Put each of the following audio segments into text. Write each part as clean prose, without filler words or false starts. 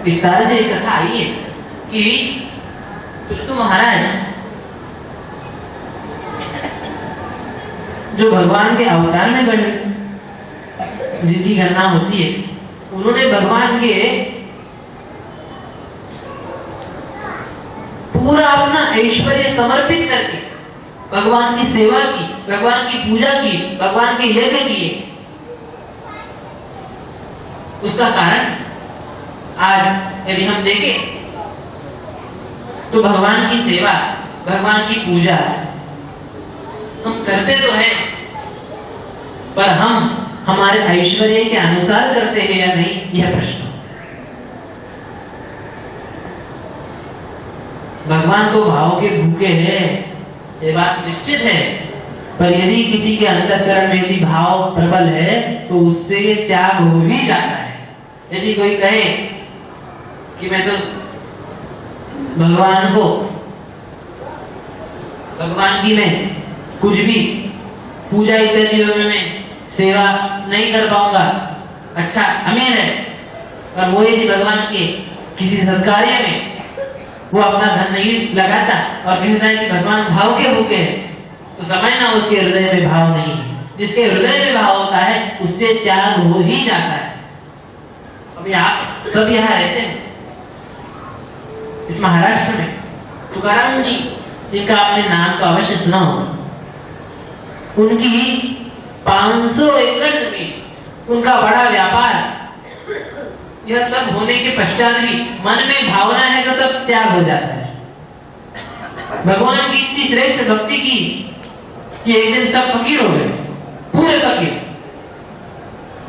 विस्तार से एक कथा आई है कि पृथु महाराज जो भगवान के अवतार में जिनकी गणना होती है, उन्होंने भगवान के पूरा अपना ऐश्वर्य समर्पित करके भगवान की सेवा की, भगवान की पूजा की, भगवान के यज्ञ किए। उसका कारण आज यदि हम देखें तो भगवान की सेवा, भगवान की पूजा हम करते तो हैं, पर हम हमारे ऐश्वर्य के अनुसार करते हैं या नहीं, यह प्रश्न। भगवान तो भाव के भूखे हैं, ये बात निश्चित है, पर यदि किसी के अंतःकरण में यदि भाव प्रबल है तो उससे ये त्याग हो भी जाता है। यदि कोई कहे कि मैं तो भगवान की मैं कुछ भी पूजा इत्यादि में मैं सेवा नहीं कर पाऊंगा, अच्छा अमीर है, पर वो यदि भगवान के किसी सत्कार्य में वो अपना धन नहीं लगाता और कहता है कि भगवान भाव के भूखे हैं, तो समझना उसके हृदय में भाव नहीं है। जिसके हृदय में भाव होता है उससे त्याग हो ही जाता है। अभी आप सब यहाँ रहते हैं इस महाराष्ट्र में, तुकाराम जी जिनका आपने नाम तो अवश्य सुना होगा, उनकी 500 एकड़ जमीन, उनका बड़ा व्यापार, यह सब होने के पश्चात भी मन में भावना है तो सब त्याग हो जाता है। भगवान की इतनी श्रेष्ठ भक्ति की कि एक दिन सब फकीर हो गए, पूरे फकीर।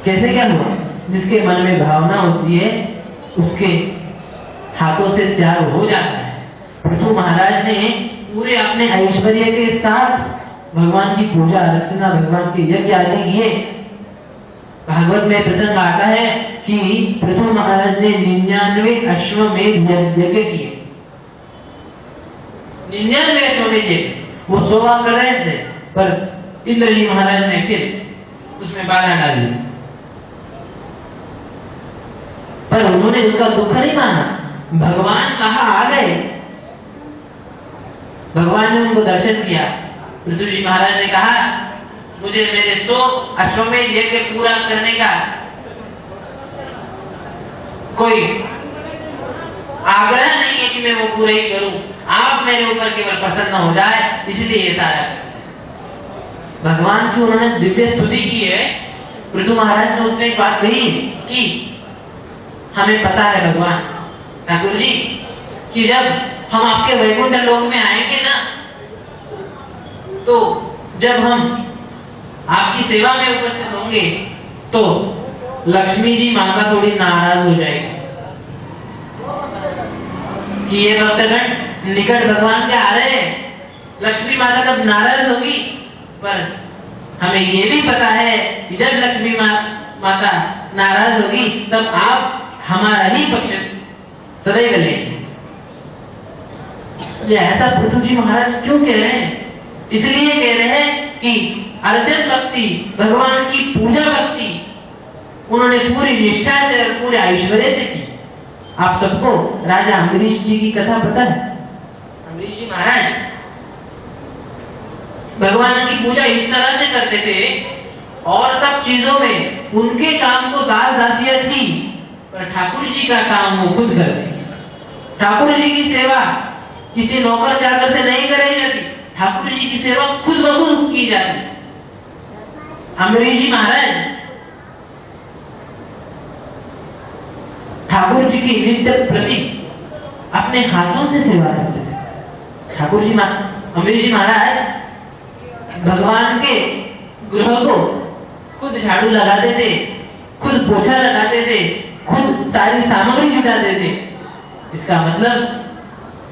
कैसे क्या हुआ? जिसके मन में भावना होती है उसके हाथों से त्याग हो जाता है। पृथु महाराज ने पूरे अपने ऐश्वर्य के साथ भगवान की पूजा अर्चना, भगवान के यज्ञ आदि किए। भागवत में प्रसंग आता है कि पृथु महाराज ने 99 अश्वमेध यज्ञ किए। 99 अश्वमेध यज्ञ, वो 100 कर रहे थे, पर इंद्र जी महाराज ने फिर उसमें बाधा डाल दी। पर उन्होंने उसका दुख नहीं माना। भगवान कहाँ आ गए, भगवान ने उनको दर्शन दिया। पृथु जी महाराज ने कहा मुझे मेरे 100 अश्वमेध यज्ञ पूरा करने का कोई आग्रह नहीं है कि मैं वो पूरा ही करूं, आप मेरे ऊपर केवल प्रसन्न हो जाए, इसलिए ये सारा। भगवान की उन्होंने दिव्य स्तुति की है। पृथु महाराज ने उसमें एक बात कही कि हमें पता है भगवान ठाकुर जी कि जब हम आपके वैकुंठ लोक में आएंगे ना, तो जब हम आपकी सेवा में उपस्थित होंगे तो लक्ष्मी जी माता थोड़ी नाराज हो जाएगी कि ये भक्तगण निकट भगवान के आ रहे हैं। लक्ष्मी माता तब नाराज होगी, पर हमें ये भी पता है कि जब लक्ष्मी माता नाराज होगी तब आप हमारा ही पक्ष सदैव लेंगे। ये ऐसा पृथु जी महाराज क्यों कह रहे हैं? इसलिए कह रहे हैं कि अर्चन भक्ति, भगवान की पूजा भक्ति उन्होंने पूरी निष्ठा से और पूरे ऐश्वर्य से की। आप सबको राजा अम्बरीश जी की कथा पता है? अम्बरीश जी महाराज भगवान की पूजा इस तरह से करते थे और सब चीजों में उनके काम को दास दासियत थी, पर ठाकुर जी का काम वो खुद करते। ठाकुर जी की सेवा किसी नौकर चाकर से नहीं कराई जाती, ठाकुर जी की सेवा खुद ब खुद की जाती। अम्बरीश जी महाराज ठाकुर जी की नित्य प्रति अपने हाथों से सेवा करते थे। ठाकुर जी अम्बरीश जी महाराज भगवान के गृह को खुद झाड़ू लगाते थे, खुद पोछा लगाते थे, खुद सारी सामग्री जुटाते थे। इसका मतलब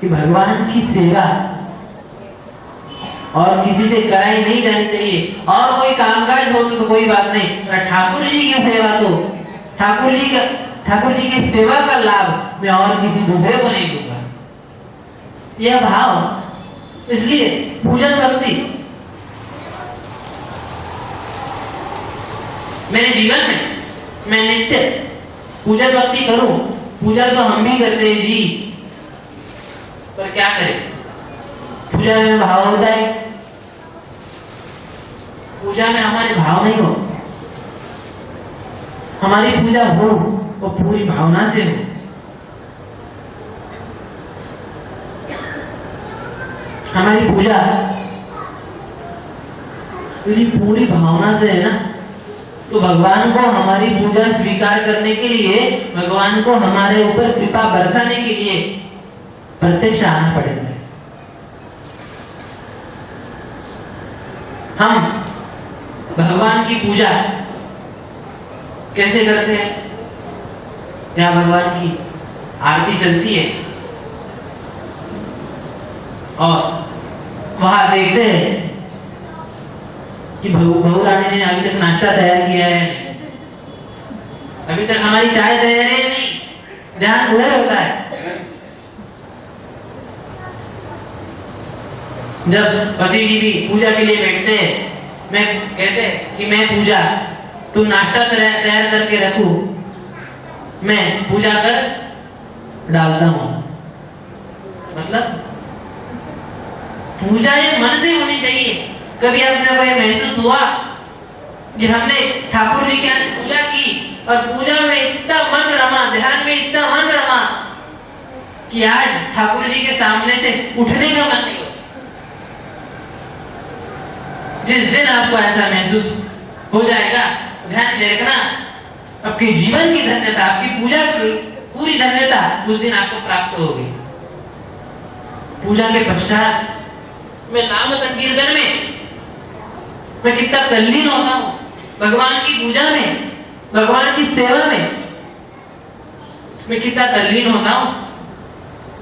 कि भगवान की सेवा और किसी से कराई नहीं जानी चाहिए। और कोई कामकाज हो तो कोई बात नहीं, पर ठाकुर जी की सेवा तो ठाकुर जी की सेवा का लाभ मैं और किसी दूसरे को नहीं दूंगा। यह भाव, इसलिए पूजन भक्ति मेरे जीवन में मैं नित्य पूजन भक्ति करूं, पूजा तो हम भी करते हैं जी, पर क्या करें, पूजा में भाव होता है, पूजा में हमारे भाव नहीं हो। हमारी पूजा हो वो पूरी भावना से हो। हमारी पूजा यदि पूरी भावना से है ना, तो भगवान को हमारी पूजा स्वीकार करने के लिए, भगवान को हमारे ऊपर कृपा बरसाने के लिए प्रत्यक्ष आना पड़ेगा। हम भगवान की पूजा कैसे करते हैं? या भगवान की आरती चलती है और वहां देखते हैं कि बहू रानी ने अभी तक नाश्ता तैयार किया है, अभी तक हमारी चाय तैयार है नहीं, ध्यान उधर होता है। जब पति जी भी पूजा के लिए बैठते हैं, मैं कहते हैं कि मैं पूजा, तुम नाश्ता तैयार करके रखो, मैं पूजा कर डालता हूं। मतलब पूजा ये मन से होनी चाहिए। कभी आपने को ये महसूस हुआ कि हमने ठाकुर जी की आज पूजा की और पूजा में इतना मन रमा, ध्यान में इतना मन रमा कि आज ठाकुर जी के सामने से उठने का मन नहीं होता। जिस दिन आपको ऐसा महसूस हो जाएगा, ध्यान में रखना, आपके जीवन की धन्यता, आपकी पूजा की पूरी धन्यता उस दिन आपको प्राप्त होगी। पूजा के पश्चात मैं नाम संकीर्तन में मैं कितना तल्लीन होता हूं, भगवान की पूजा में, भगवान की सेवा में मैं कितना तल्लीन होता हूं।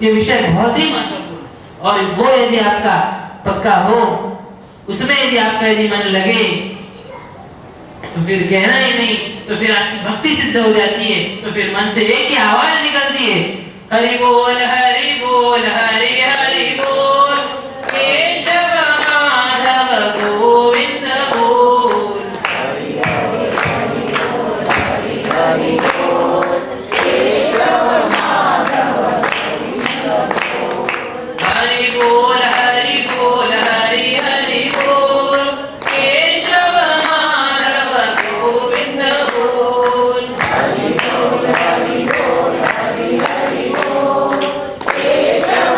ये विषय बहुत ही महत्वपूर्ण, और वो यदि आपका पक्का हो, उसमें यदि आपका यदि मन लगे, तो फिर कहना ही नहीं, तो फिर आपकी भक्ति सिद्ध हो जाती है। तो फिर मन से एक ही आवाज निकलती है, हरि बोल हरि बोल हरि हरि बोल, केशव माधव गोविंद बोल, हरि बोल हरि हरि बोल, केशव माधव गोविंद बोल, हरि बोल हरि बोल हरि हरि बोल, केशव माधव गोविंद बोल, हरि बोल हरि बोल हरि हरि बोल, केशव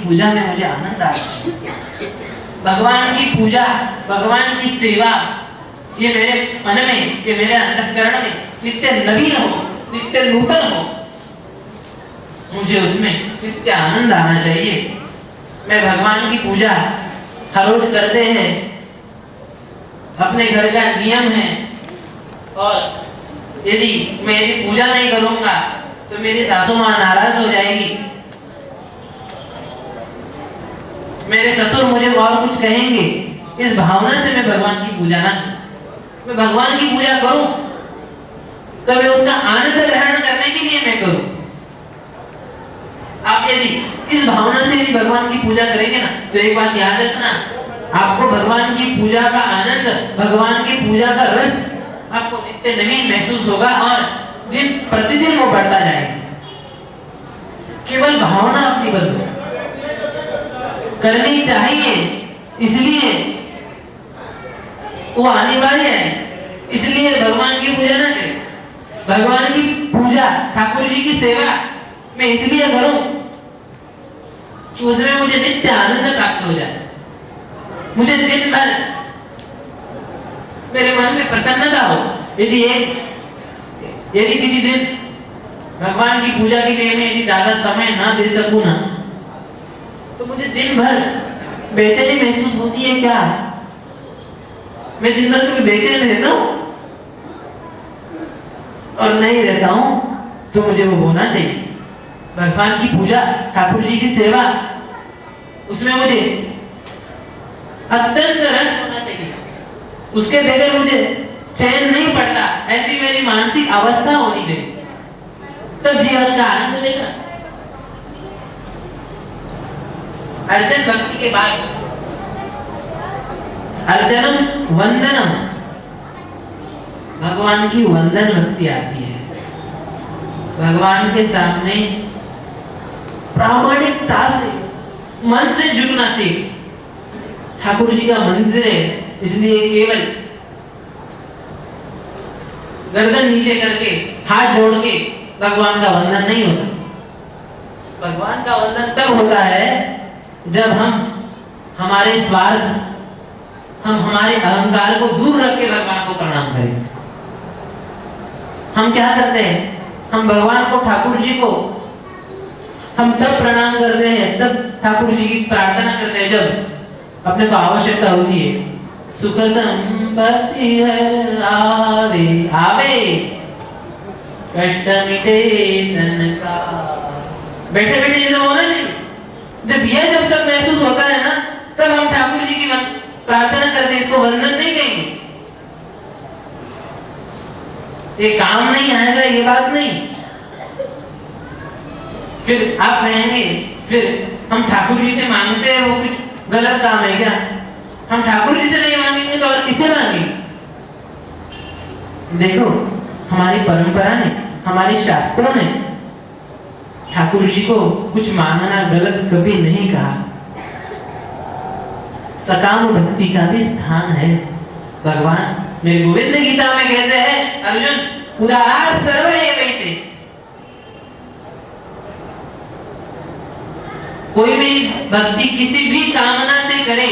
पूजा में मुझे आनंद आता है। भगवान की पूजा, भगवान की सेवा ये मेरे मन में, ये मेरे अंतःकरण में नित्य नवीन हो, नित्य नूतन हो, मुझे उसमें नित्य आनंद आना चाहिए। मैं भगवान की पूजा हर रोज करते हैं, अपने घर का नियम है, और यदि मैं पूजा नहीं करूंगा तो मेरी सासू माँ नाराज हो जाएगी, मेरे ससुर मुझे और कुछ कहेंगे। इस भावना से मैं भगवान की पूजा ना करूं, मैं भगवान की पूजा करूं तो मैं उसका आनंद ग्रहण करने के लिए मैं करूं। आप यदि इस भावना से यदि भगवान की पूजा करेंगे ना, तो एक बात याद रखना, आपको भगवान की पूजा का आनंद, भगवान की पूजा का रस आपको नित्य नवीन महसूस होगा, और दिन प्रतिदिन वो बढ़ता जाएगा। केवल भावना अपनी बदलो, करनी चाहिए इसलिए वो अनिवार्य है, इसलिए भगवान की पूजा ना करें। भगवान की पूजा, ठाकुर जी की सेवा मैं इसलिए करूं कि उसमें मुझे नित्य आनंद प्राप्त हो जाए, मुझे दिन भर मेरे मन में प्रसन्नता हो। यदि किसी दिन भगवान की पूजा के लिए मैं यदि ज्यादा समय ना दे सकूं ना, तो मुझे दिन भर बेचैनी महसूस होती है। क्या मैं दिन भर कभी बेचैन रहता हूं? और नहीं रहता हूं तो मुझे वो होना चाहिए। भगवान की पूजा, ठाकुर जी की सेवा, उसमें मुझे अत्यंत रस होना चाहिए, उसके बगैर मुझे चैन नहीं पड़ता, ऐसी मेरी मानसिक अवस्था होनी चाहिए, तब जीवन का आनंद लेगा। अर्चन भक्ति के बाद अर्चनम वंदनम, भगवान की वंदन भक्ति आती है। भगवान के सामने प्रामाणिकता से, मन से झुकना सीख। ठाकुर जी का मंदिर है, इसलिए केवल गर्दन नीचे करके हाथ जोड़ के भगवान का वंदन नहीं होता। भगवान का वंदन तब होता है जब हम हमारे स्वार्थ, हम हमारे अहंकार को दूर रख के भगवान को प्रणाम करें। हम क्या करते हैं? हम भगवान को, ठाकुर जी को हम तब प्रणाम करते हैं, तब ठाकुर जी की प्रार्थना करते हैं जब अपने को आवश्यकता होती है। सुख संपत्ति हर आवे आवे, कष्ट मिटे तन का। बैठे बैठे ये सब होना चाहिए। जब सब महसूस होता है ना, तब हम ठाकुर जी की प्रार्थना करते हैं, इसको वंदन नहीं कहेंगे। ये काम नहीं आएगा, ये बात नहीं। फिर आप कहेंगे, फिर हम ठाकुर जी से मांगते हैं, वो कुछ गलत काम है क्या? हम ठाकुर जी से नहीं मांगेंगे तो और किसे मांगेंगे? देखो, हमारी परंपरा ने, हमारे शास्त्रों ने ठाकुर जी को कुछ मांगना गलत कभी नहीं कहा। सकाम भक्ति का भी स्थान है। भगवान मेरे गोविंद गीता में कहते हैं, अर्जुन उदार सर्व एवैते, कोई भी भक्ति किसी भी कामना से करे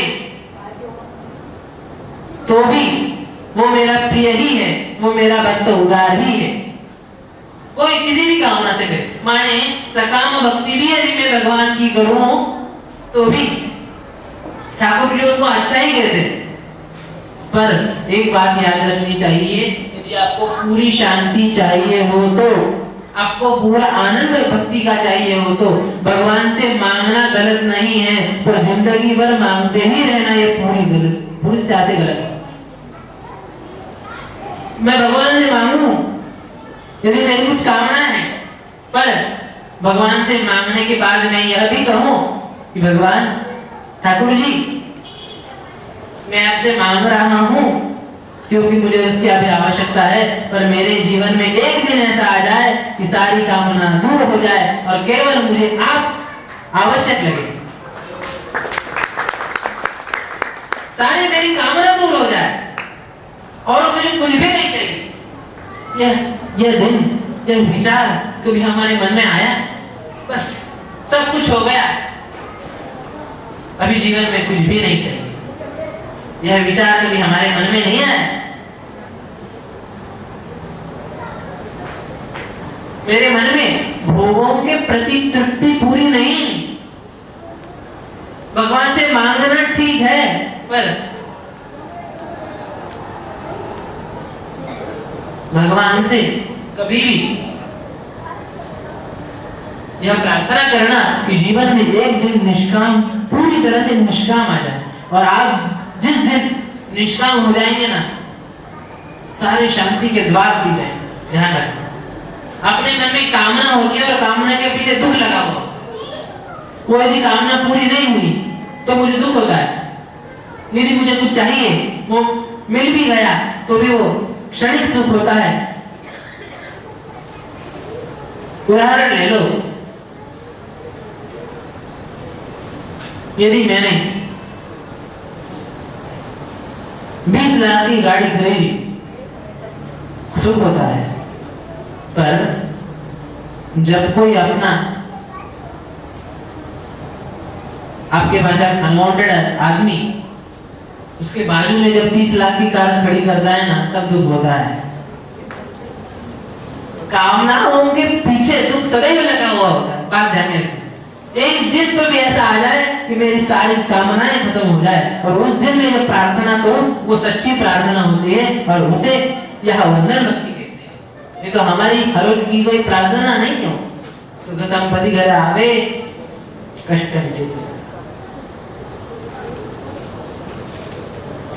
तो भी वो मेरा प्रिय ही है, वो मेरा भक्त उदार ही है। कोई किसी भी कामना से करे, माने सकाम भक्ति भी यदि मैं भगवान की करूं तो भी ठाकुर जी उसको अच्छा ही कहते। पर एक बात याद रखनी चाहिए, यदि आपको पूरी शांति चाहिए हो, तो आपको पूरा आनंद भक्ति का चाहिए हो, तो भगवान से मांगना गलत नहीं है, पर जिंदगी भर मांगते ही रहना ये पूरी तरह से गलत है। मैं भगवान से मांगू यदि मेरी कुछ कामना है, पर भगवान से मांगने के बाद मैं यह भी कहूं कि भगवान ठाकुर जी, मैं आपसे मांग रहा हूं क्योंकि मुझे उसकी अभी आवश्यकता है, पर मेरे जीवन में एक दिन ऐसा आ जाए कि सारी कामना दूर हो जाए और केवल मुझे आप आवश्यक लगे, सारी मेरी कामना दूर हो जाए और मुझे कुछ भी नहीं चाहिए। यह दिन, विचार कभी हमारे मन में आया, बस सब कुछ हो गया, अभी जीवन में कुछ भी नहीं चाहिए। यह विचार कभी हमारे मन में नहीं आया। मेरे मन में भोगों के प्रति तृप्ति पूरी नहीं। भगवान से मांगना ठीक है, पर भगवान से कभी भी यह प्रार्थना करना कि जीवन में एक दिन निष्काम, पूरी तरह से निष्काम आ जाए। और आप जिस दिन निष्काम हो जाएंगे ना, सारे शांति के द्वार खुल जाएंगे। ध्यान रखना, अपने मन में कामना होगी और कामना के पीछे दुख लगा हुआ, वो यदि कामना पूरी नहीं हुई तो मुझे दुख होता है। यदि मुझे कुछ चाहिए, वो मिल भी गया तो भी वो क्षणिक सुख होता है। उदाहरण ले लो, यदि मैंने 20 लाख की गाड़ी खरीदी, सुख होता है। पर जब कोई अपना आपके पास अनवांटेड आदमी उसके बाजू में जब 30 लाख की कार खड़ी करता है ना, तब दुख होता है। कामनाओं के पीछे दुख सदैव लगा हुआ होता है। बात ध्यान रखना, एक दिन तो भी ऐसा आ जाए कि मेरी सारी कामनाएं खत्म हो जाए और उस दिन मैं जब प्रार्थना करूं वो सच्ची प्रार्थना होती है और उसे यह वंदन भक्ति कहते हैं। ये तो हमारी हर रोज की कोई प्रार्थना नहीं क्यों, सुख संपत्ति घर आवे कष्ट हटे।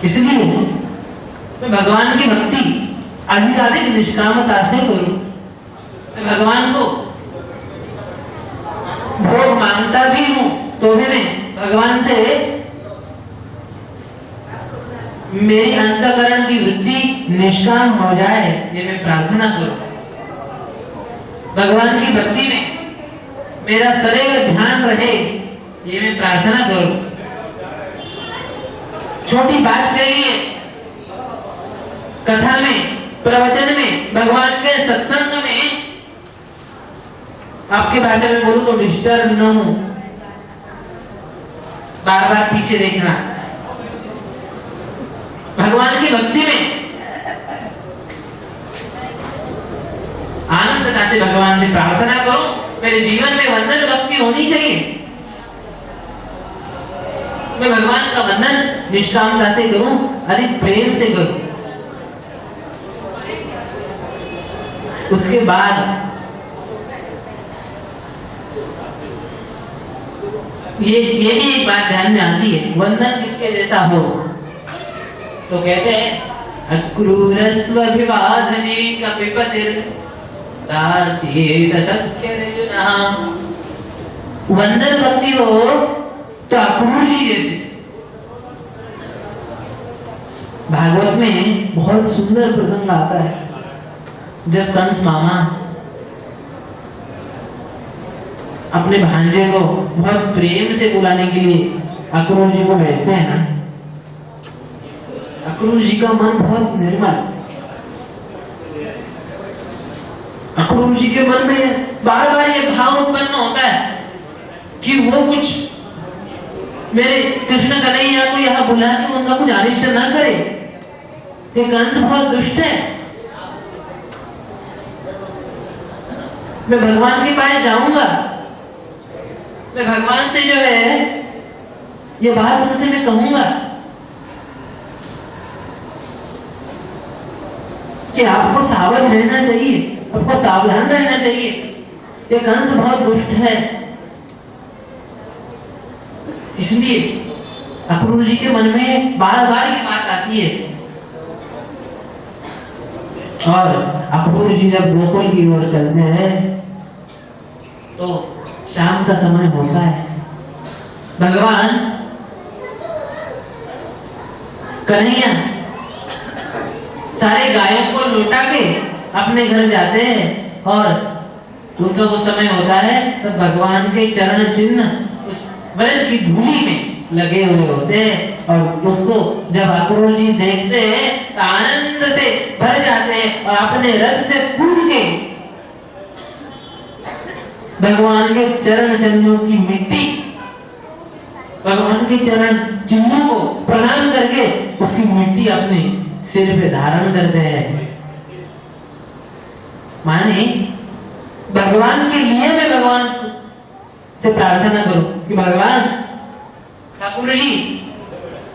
इसलिए मैं भगवान की भक्ति अधिकाधिक निष्कामता से करूं। मैं भगवान को भोग मांगता भी हूं तो भी मैं भगवान से मेरी अंतःकरण की वृत्ति निष्काम हो जाए, ये मैं प्रार्थना करूं। भगवान की भक्ति में मेरा सदैव ध्यान रहे, ये मैं प्रार्थना करूं। छोटी बात कहिए, कथा में, प्रवचन में, भगवान के सत्संग में आपके भाषा में बोलूं तो डिस्टर्ब न हो, बार बार पीछे देखना। भगवान की भक्ति में आनंदता से भगवान से प्रार्थना करूं, मेरे जीवन में वंदन भक्ति होनी चाहिए। मैं भगवान का वंदन निष्कामता से करूं, अधिक प्रेम से करूं। उसके बाद ये भी एक बात ध्यान में आती है, वंदन किसके जैसा हो तो कहते हैं अक्रूरस्त्वभिवादने कपिपतिर् दास्येत सख्यर्जुनः। वंदन भक्ति हो तो अक्रूर जी जैसे। भागवत में बहुत सुंदर प्रसंग आता है, जब कंस मामा अपने भांजे को बहुत प्रेम से बुलाने के लिए अक्रूर जी को भेजते हैं ना, अक्रूर जी का मन बहुत निर्मल। अक्रूर जी के मन में बार बार ये भाव उत्पन्न होता है कि वो कुछ मेरे कृष्ण कन्हैया को यहाँ बुला के उनका कुछ अनिष्ट ना करे। ये कंस बहुत दुष्ट है, मैं भगवान के पास जाऊंगा, मैं भगवान से जो है ये बात उनसे मैं कहूंगा कि आपको सावधान रहना चाहिए, आपको सावधान रहना चाहिए, ये कंस बहुत दुष्ट है। इसलिए अक्रूर जी के मन में बार बार ये बात आती है। और अक्रूर जी जब गोकुल की ओर चलते हैं तो शाम का समय होता है। भगवान कन्हैया सारे गायों को लौटा के अपने घर जाते हैं और उनका वो समय होता है तब भगवान के चरण चिन्ह उस ब्रज की धूलि में लगे हुए होते हैं और उसको जब अक्रूर जी देखते हैं तो आनंद से भर जाते हैं और अपने रथ से कूद के भगवान के चरण चिन्हों की मिट्टी भगवान के चरण चिन्हों को प्रणाम करके उसकी मिट्टी अपने सिर पे धारण करते हैं। माने भगवान के लिए मैं भगवान से प्रार्थना करूं कि भगवान ठाकुर जी,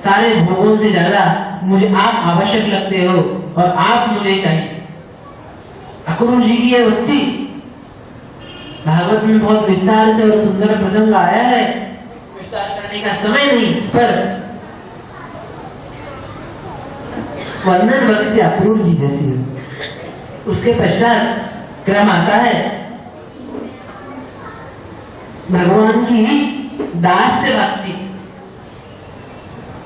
सारे भोगों से ज्यादा मुझे आप आवश्यक लगते हो और आप मुझे चाहिए। ठाकुर जी की यह भक्ति भागवत में बहुत विस्तार से और सुंदर प्रसंग आया है, विस्तार करने का समय नहीं, पर वर्णन भक्ति अक्रूर जी जैसी है। उसके पश्चात क्रम आता है भगवान की दास से भक्ति।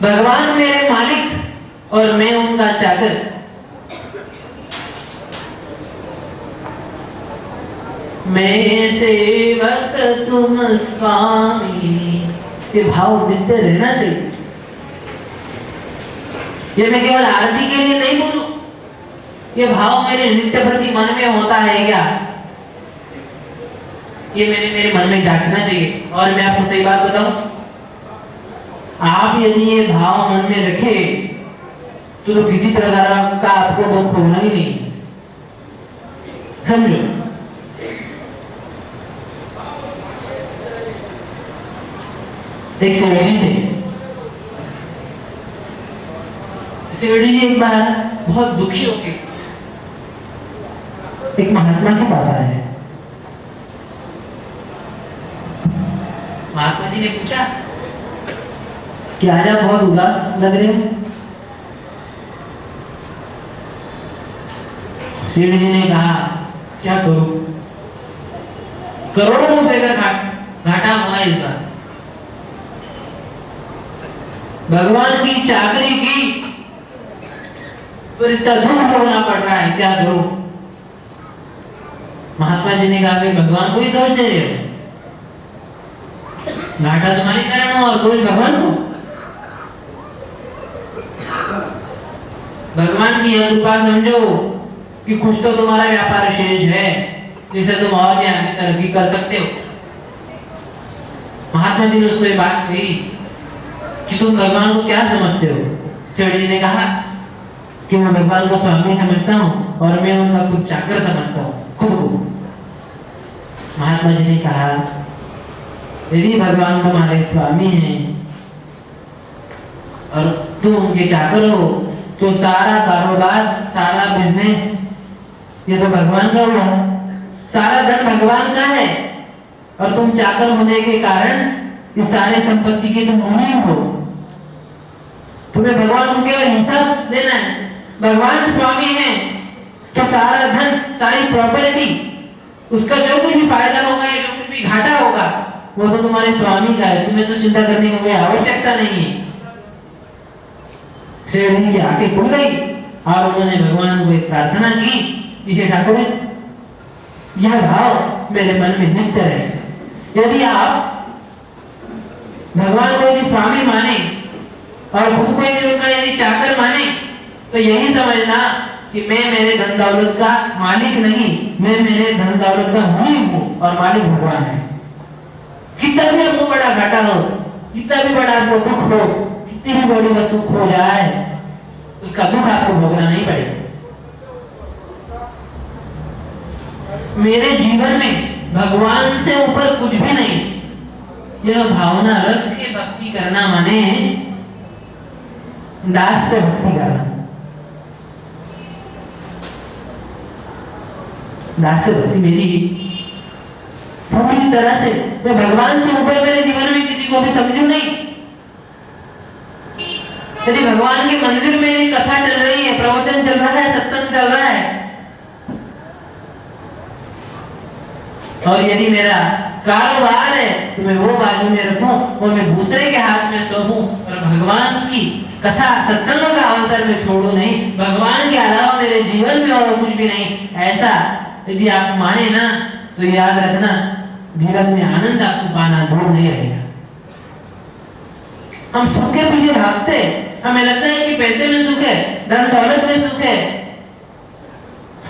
भगवान मेरे मालिक और मैं उनका चाकर। मैं सेवक तुम स्वामी, ये भाव नित्य रहना चाहिए। ये मैं केवल आरती के लिए नहीं बोलूं, ये भाव मेरे नित्य प्रति मन में होता है क्या, ये मेरे मन में जांचना चाहिए। और मैं आपको सही बात बताऊं, आप यदि ये भाव मन में रखे तो किसी प्रकार का आपको दुख होना ही नहीं। समझो, एक सेठ जी थे। सेठ जी एक बार बहुत दुखी होके एक महात्मा के पास आए हैं। महात्मा जी ने पूछा कि आज आप बहुत उदास लग रहे हो। सेठ जी ने कहा क्या करूं, करोड़ों रुपए का घाटा हुआ इस बार, भगवान की चाकरी की पर इतना दुख होना पड़ रहा है, क्या करूं। महात्मा जी ने कहा भगवान को ही दोष दे रहे हो, घाटा तुम्हारे कारण हो और दोष भगवान को। भगवान की यह कृपा समझो कि कुछ तो तुम्हारा व्यापार शेष है जिसे तुम और भी आगे तरक्की कर सकते हो। महात्मा जी ने उसको ये बात कही कि तुम भगवान को क्या समझते हो। सेठ जी ने कहा कि मैं भगवान को स्वामी समझता हूँ और मैं उनका खुद चाकर समझता हूँ, खुद को। महात्मा जी ने कहा यदि भगवान तुम्हारे स्वामी हैं और तुम उनके चाकर हो तो सारा कारोबार, सारा बिजनेस ये तो भगवान का हुआ, सारा धन भगवान का है और तुम चाकर होने के कारण इस सारे संपत्ति के तुम मुनीम हो। तुम्हें भगवान को केवल हिसाब देना है। भगवान स्वामी है तो सारा धन, सारी प्रॉपर्टी, उसका जो कुछ भी फायदा होगा या जो कुछ भी घाटा होगा वो तो तुम्हारे स्वामी का है, तुम्हें तो चिंता करने की कोई आवश्यकता नहीं है। सेठ जी की आंखें खुल गई और उन्होंने भगवान को एक प्रार्थना की कि हे ठाकुर, यह भाव मेरे मन में नित्य रहे। यदि आप भगवान को यदि स्वामी माने और खुद को यदि उनका यदि चाकर माने तो यही समझना कि मैं मेरे धन दौलत का मालिक नहीं, मैं मेरे धन दौलत का मुनीम हूँ और मालिक भगवान है। कितना भी आपको बड़ा घाटा हो, कितना भी बड़ा आपको दुख हो, कितनी भी बड़ी वस्तु खो जाए, उसका दुख आपको भोगना नहीं पड़ेगा। मेरे जीवन में भगवान से ऊपर कुछ भी नहीं, यह भावना रख के भक्ति करना माने दास से भक्ति करना। दास से भक्ति मेरी पूरी तरह से, मैं भगवान से ऊपर मेरे जीवन में किसी को भी समझू नहीं। यदि भगवान के मंदिर में यदि कथा चल रही है, प्रवचन चल रहा है, सत्संग चल रहा है और यदि मेरा कारोबार है तो मैं वो बाजू में रखूं और मैं दूसरे के हाथ में सौंपूं और भगवान की कथा सत्संग का अवसर में छोड़ू नहीं। भगवान के अलावा मेरे जीवन में और कुछ भी नहीं, ऐसा यदि आप माने ना तो याद रखना जीवन में आनंद आपको पाना दूर नहीं रहेगा। हम सुख के पीछे भागते, हमें लगता है कि पैसे में सुख है, धन दौलत में सुख है,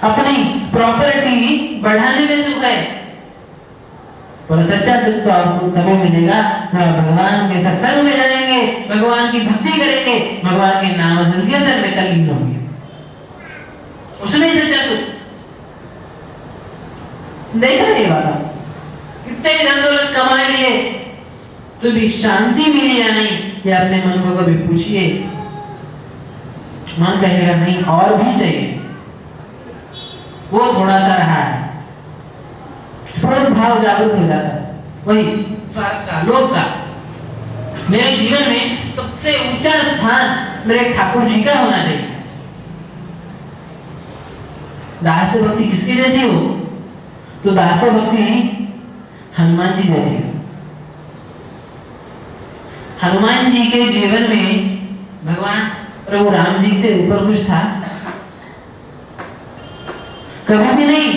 अपनी प्रॉपर्टी बढ़ाने में सुख है, और सच्चा सुख तो आपको तभी मिलेगा जब भगवान के सत्संग में जाएंगे, भगवान की भक्ति करेंगे, भगवान के नाम संकीर्तन में तल्लीन होंगे, उसमें ही सच्चा सुख। देखा नहीं बात, कितने धन दौलत कमा लिए तो भी शांति मिली या नहीं, ये अपने मन को कभी पूछिए। मन कहेगा नहीं और भी चाहिए, वो थोड़ा सा रहा है, थोड़ा भाव जागृत हो जाता है, वही स्वार्थ का, लोभ का। मेरे जीवन में सबसे ऊंचा स्थान मेरे ठाकुर जी का होना चाहिए। दास भक्ति किसकी जैसी हो? तो दास भक्ति हनुमान जी जैसी हो। हनुमान जी के जीवन में भगवान प्रभु राम जी से ऊपर कुछ था? कभी भी नहीं।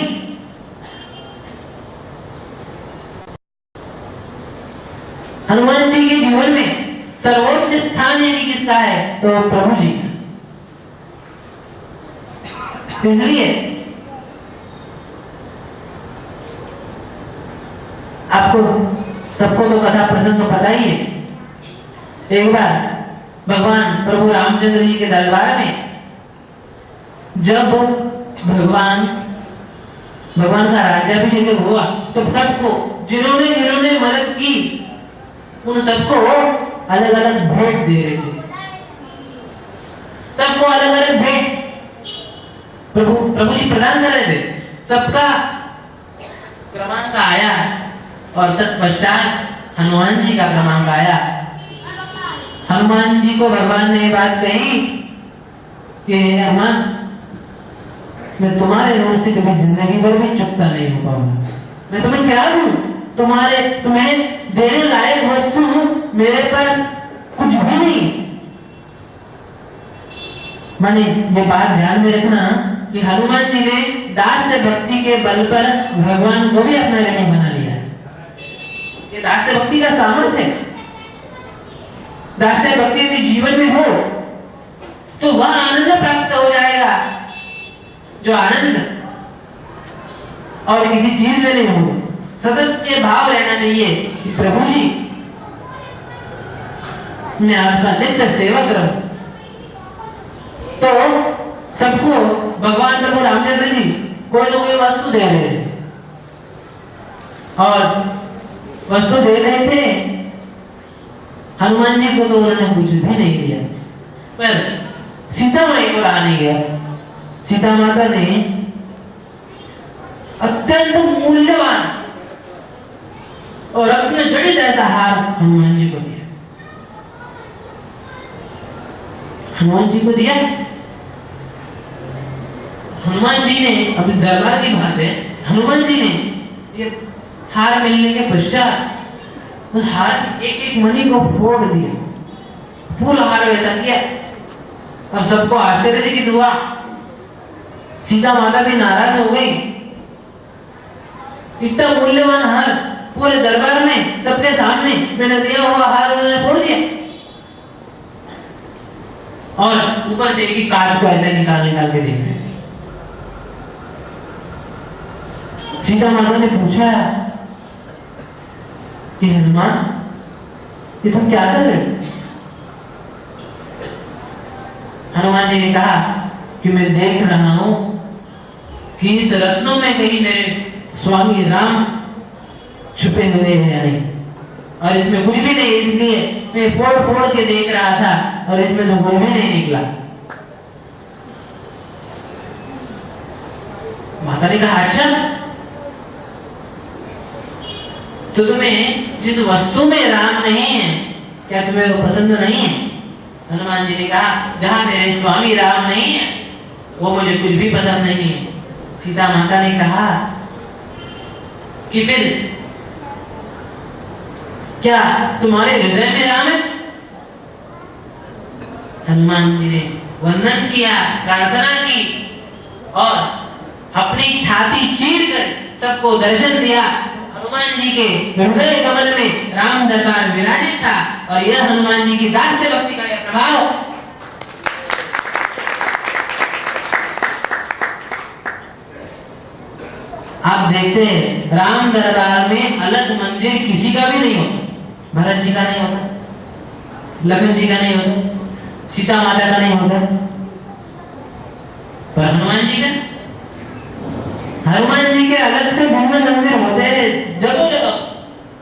हनुमान जी के जीवन में सर्वोच्च स्थान यदि किसका है तो प्रभु जी का। इसलिए आपको सबको तो कथा प्रसंग पता ही है। एक बार भगवान प्रभु रामचंद्र जी के दरबार में जब भगवान का राज्याभिषेक हुआ तो सबको जिन्होंने जिन्होंने मदद की उन सबको अलग अलग भेंट दे रहे थे। सबको अलग अलग भेंट प्रभु जी प्रदान कर रहे थे। सबका क्रमांक आया और तत्पश्चात हनुमान जी का क्रमांक आया। हनुमान जी को भगवान ने ये बात कही कि हनुमान, मैं तुम्हारे ऋण से कभी जिंदगी भर में चुकता नहीं हो पाऊंगा। मैं तुम्हें क्या दूं? तुम्हें देने लायक वस्तु मेरे पास कुछ भी नहीं। माने ये बात ध्यान में रखना कि हनुमान जी ने दास से भक्ति के बल पर भगवान को भी अपना ऋणी बना लिया। ये दास से भक्ति का सामर्थ्य है। दास से भक्ति यदि जीवन में हो तो वह आनंद प्राप्त हो जाएगा जो आनंद और किसी चीज में नहीं होगा। सतत ये भाव रहना चाहिए कि प्रभु जी मैं आपका नित्य सेवक रहूं। तो सबको भगवान प्रभु रामचंद्र जी कोई ना कोई वस्तु दे रहे थे और वस्तु दे रहे थे। हनुमान जी को तो उन्होंने कुछ भी नहीं दिया, पर सीता माई को रहा नहीं गया। सीता माता ने अत्यंत मूल्यवान और रत्न जड़ित ऐसा हार हनुमान जी को दिया। हनुमान जी को दिया। हनुमान जी ने, अभी दरबार की बात है, हनुमान जी ने ये हार मिलने के पश्चात उस हार एक एक मणि को फोड़ दिया, पूरा हार वैसा किया। अब सबको आश्चर्यचकित हुआ। सीता माता भी नाराज हो गई। इतना मूल्यवान हार पूरे दरबार में सबके सामने मैंने दिया हुआ हार उन्होंने फोड़ दिया और ऊपर से एक कांच को ऐसे निकाल के देख रहे। सीता माता ने पूछा कि हनुमान ये तुम क्या कर रहे हो? हनुमान जी ने कहा कि मैं देख रहा हूं कि इस रत्नों में कहीं मेरे स्वामी राम छुपे हुए हैं या नहीं, और इसमें कुछ भी नहीं, इसलिए मैं फोड़ फोड़ के देख रहा था और इसमें तो कोई भी नहीं निकला। माता ने कहा अच्छा, तो तुम्हें जिस वस्तु में राम नहीं है क्या तुम्हें वो पसंद नहीं है? हनुमान जी ने कहा जहां मेरे स्वामी राम नहीं है वो मुझे कुछ भी पसंद नहीं है। सीता माता ने कहा कि फिर क्या तुम्हारे हृदय में राम है? हनुमान जी ने वंदन किया, प्रार्थना की और अपनी छाती चीर कर सबको दर्शन दिया। हनुमान जी के हृदय कमल में राम दरबार विराजित था और यह हनुमान जी की दास से भक्ति का यह प्रभाव। आप देखते हैं राम दरबार में अलग मंदिर किसी का भी नहीं होता। भरत जी का नहीं होता, लखन जी का नहीं होता, सीता माता का नहीं होता, पर हनुमान जी का, हनुमान जी के अलग से भिन्न मंदिर होते हैं जगह जगह।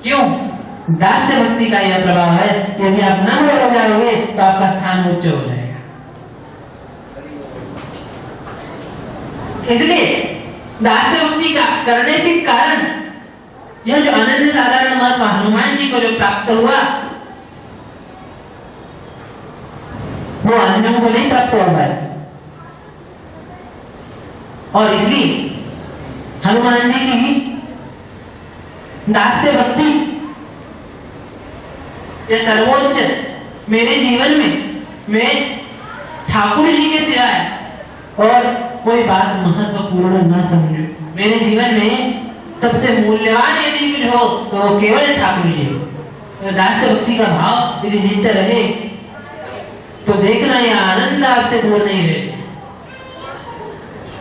क्यों? दास्य भक्ति का यह प्रभाव है। यदि आप नम्र हो जाओगे तो आपका स्थान उच्च हो जाएगा। इसलिए दास्य भक्ति का करने के कारण यह जो अनन्य साधारण महत्व हनुमान जी को जो प्राप्त हुआ वो अन्यों को नहीं प्राप्त हुआ है। और इसलिए हनुमान जी की दास्य भक्ति ये सर्वोच्च मेरे जीवन में मैं ठाकुर जी के सिवाय और कोई बात महत्वपूर्ण न समझू। मेरे जीवन में सबसे मूल्यवान यदि कुछ हो तो वो केवल ठाकुर जी। तो दास्य भक्ति का भाव यदि नित्य रहे तो देखना यह आनंद आपसे दूर नहीं रहे।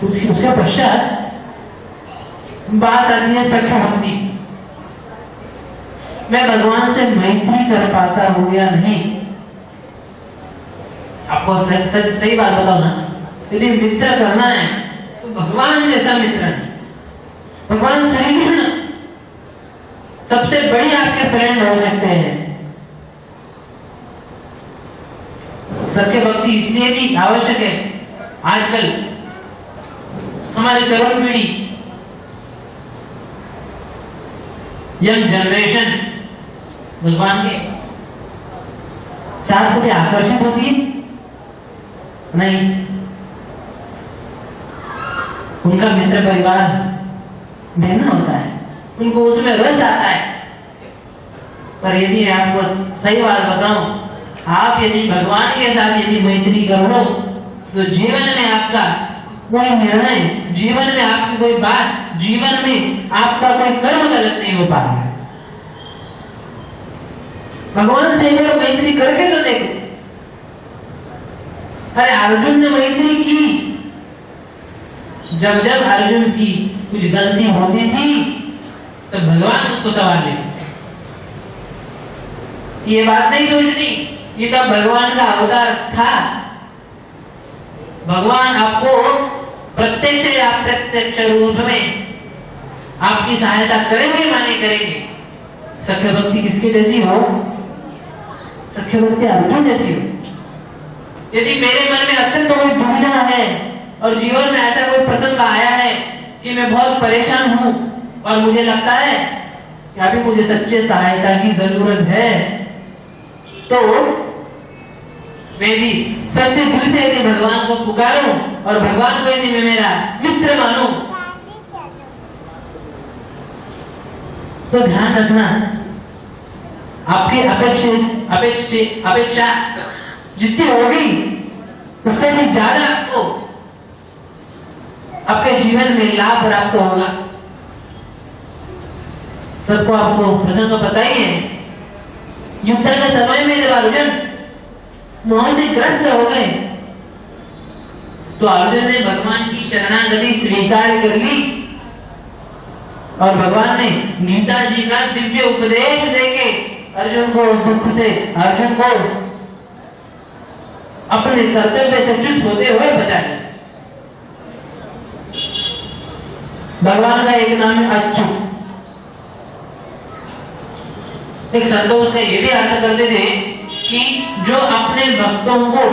उसके पश्चात बात आती है सख्य भक्ति। मैं भगवान से मैत्री कर पाता हूं या नहीं? आपको सही बात बताओ ना, यदि मित्र करना है तो भगवान जैसा मित्र नहीं। भगवान श्री कृष्ण सबसे बड़ी आपके फ्रेंड हो सकते हैं। सत्य भक्ति इसलिए भी आवश्यक है। आजकल हमारी तरुण पीढ़ी, यंग जनरेशन भगवान के साथ कभी आकर्षित होती है नहीं। उनका मित्र परिवार भिन्न होता है, उनको उसमें रस आता है। पर यदि आपको सही बात बताऊं, आप यदि भगवान के साथ यदि मैत्री करो तो जीवन में आपका कोई निर्णय, जीवन में आपकी कोई बात, जीवन में आपका कोई कर्म गलत नहीं हो पाएगा। भगवान से एक बार मैत्री करके तो देखो। अरे अर्जुन ने मैत्री की, जब जब अर्जुन की कुछ गलती होती थी तो भगवान उसको सवाल लेते। ये बात नहीं सोचनी ये तब भगवान का अवतार था। भगवान आपको प्रत्यक्ष या अप्रत्यक्ष रूप में आपकी सहायता करेंगे, माने करेंगे। सख्य भक्ति किसके जैसी हो? सख्य भक्ति अर्जुन जैसी हो। यदि मेरे मन में अत्यंत कोई दुविधा है और जीवन में ऐसा कोई प्रसंग आया है कि मैं बहुत परेशान हूं और मुझे लगता है कि अभी मुझे सच्चे सहायता की जरूरत है, तो मैं भी सच्चे दिल से यदि भगवान को पुकारूं और भगवान को यदि मैं मेरा मित्र मानूं तो ध्यान रखना आपकी अपेक्षा जितनी होगी उससे भी ज्यादा आपको आपके जीवन में लाभ प्राप्त होगा। सबको आपको प्रसंग तो पता ही है। युद्ध के समय में जब अर्जुन मोह से ग्रस्त हो गए तो अर्जुन ने भगवान की शरणागति स्वीकार कर ली और भगवान ने गीता जी का दिव्य उपदेश देके अर्जुन को उस दुख से, अर्जुन को अपने कर्तव्य से च्युत होते हुए बचा लिया। भगवान का एक नाम है अच्युत। एक संतोष का ये भी अर्थ करते थे कि जो अपने भक्तों को